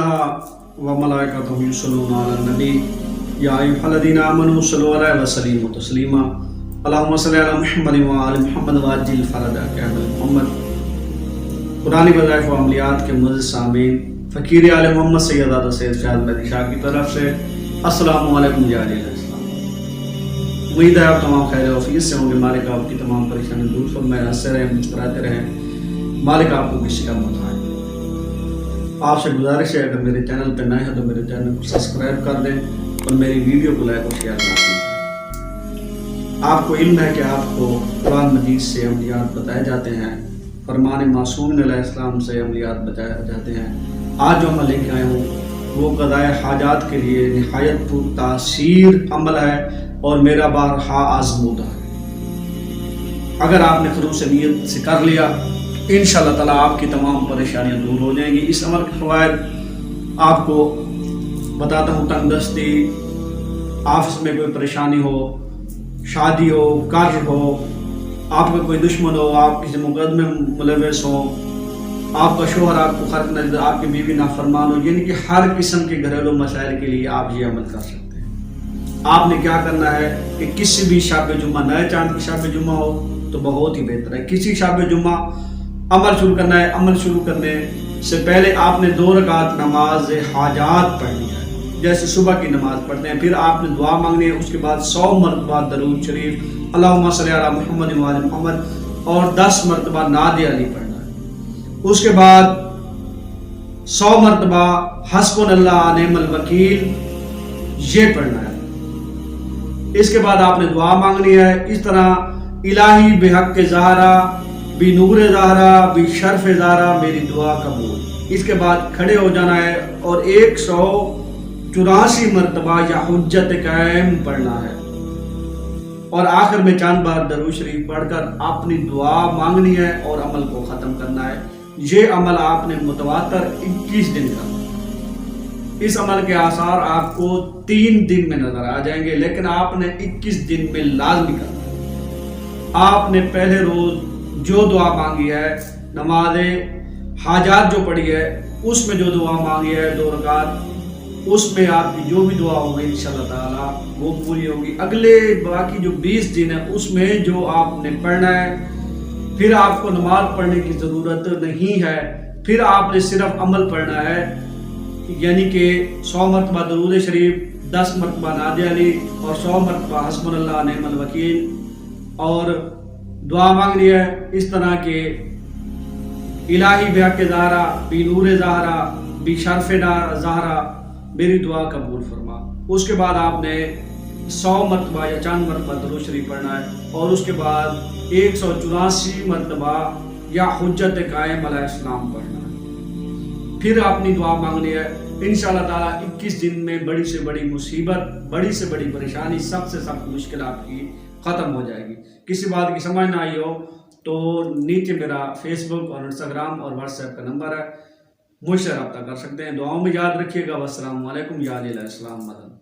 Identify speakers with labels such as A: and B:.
A: इन्नल्लाह व मलाइकतहु युसल्लूना अलन नबी या अय्युहल्लज़ीना आमनू सल्लु अलैहि व सल्लिमू तस्लीमा अल्लाहुम्मा सल्लि अला मुहम्मद व आलि मुहम्मद व अज्जिल फरजा कहमल मोहम्मद। कुरानी वज़ाइफ व अमलियात के मुअज़्ज़िज़ सामीन, फ़कीर आले मोहम्मद सैयद आदा सैयद फ़याज़ मेहदी शाह की तरफ से अस्सलामु अलैकुम या अहले इस्लाम। उम्मीद है आप तमाम खैर वफ़ीस से होंगे। मालिक आपकी तमाम परेशानी दूर फरमाए, हंसते रहें, मुस्कुराते रहें। मालिक आपको किसी का मत आए। आपसे गुजारिश है, अगर मेरे चैनल पर नए हैं तो मेरे चैनल को सब्सक्राइब कर दें और मेरी वीडियो को लाइक और शेयर कर दें। आपको इल्म है कि आपको कुरान मजीद से अमलियात बताए जाते हैं, फरमान मासूम अलैहिस्सलाम से अमलियात बताए जाते हैं। आज जो अमल लेके आए हूँ वो क़ज़ाए हाजात के लिए निहायत तासीर अमल है और मेरा बारहा आज़मूदा है। अगर आपने खलूस नीयत से कर लिया, इंशाअल्लाह ताला आपकी तमाम परेशानियां दूर हो जाएंगी। इस अमल के फ़वाइद आपको बताता हूँ। तंगदस्ती, ऑफिस में कोई परेशानी हो, शादी हो, कर्ज हो, आपका कोई दुश्मन हो, आप किसी मुकदमे में मुलव्वस हो, आपका शोहर आपको खर्च न दे, आपकी बीवी नाफरमान हो, यानी कि हर किस्म के घरेलू मसाइल के लिए आप ये अमल कर सकते हैं। आपने क्या करना है कि किसी भी शब जुम्मा, नए चांद की शब जुम्मा हो तो बहुत ही बेहतर है, किसी शब जुम्मा अमल शुरू करना है। अमल शुरू करने से पहले आपने 2 रकात नमाज हाजात पढ़नी है, जैसे सुबह की नमाज पढ़ते हैं। फिर आपने दुआ मांगनी है, उसके बाद 100 मरतबा दरूद शरीफ अल्लाहुम्मा सल्लि अला मुहम्मद व आलि मुहम्मद और 10 मरतबा नादे अली पढ़ना है। उसके बाद 100 मरतबा हस्बुनल्लाह निअमल वकील ये पढ़ना है। इसके बाद आपने दुआ मांगनी है इस तरह, इलाही बेहक के ज़हरा बी नूर ज़हरा बी शर्फ ज़हरा मेरी दुआ कबूल। इसके बाद खड़े हो जाना है और 184 मरतबा या हुज्जत कायम पढ़ना है और आखिर में चंद बार दरूद शरीफ पढ़कर अपनी दुआ मांगनी है और अमल को ख़त्म करना है। ये अमल आपने मुतवातर 21 दिन करना है। इस अमल के आसार आपको 3 दिन में नजर आ जाएंगे, लेकिन आपने 21 दिन में लाजमी करना है। आपने पहले रोज जो दुआ मांगी है, नमाज़े हाजात जो पढ़ी है, उसमें जो दुआ मांगी है 2 रकात, उसमें आपकी जो भी दुआ होगी इंशाअल्लाह ताला वो पूरी होगी। अगले बाकी जो 20 दिन है उसमें जो आपने पढ़ना है, फिर आपको नमाज पढ़ने की ज़रूरत नहीं है। फिर आपने सिर्फ अमल पढ़ना है, यानी कि 100 मरतबा दरूद शरीफ, 10 मरतबा नादे अली और 100 मरतबा हस्बुनल्लाह निअमल वकील और दुआ मांगनी है इस तरह के, इलाही बेहक के ज़हरा बी नूर ज़हरा बी शर्फ ज़हरा मेरी दुआ कबूल फरमा। उसके बाद आपने 100 मरतबा या चंद मरतबा दरूद शरीफ पढ़ना है और उसके बाद 184 मरतबा या हुज्जत कायम अलैहिस्सलाम पढ़ना है। फिर अपनी दुआ मांगनी है। इंशाअल्लाह ताला 21 दिन में बड़ी से बड़ी मुसीबत, बड़ी से बड़ी परेशानी, सबसे सख्त मुश्किल आपकी ख़त्म हो जाएगी। किसी बात की समझ ना आई हो तो नीचे मेरा फेसबुक और इंस्टाग्राम और व्हाट्सएप का नंबर है, मुझसे रब्ता कर सकते हैं। दुआओं में याद रखिएगा। वस्सलामु अलैकुम या अहले इस्लाम मदद।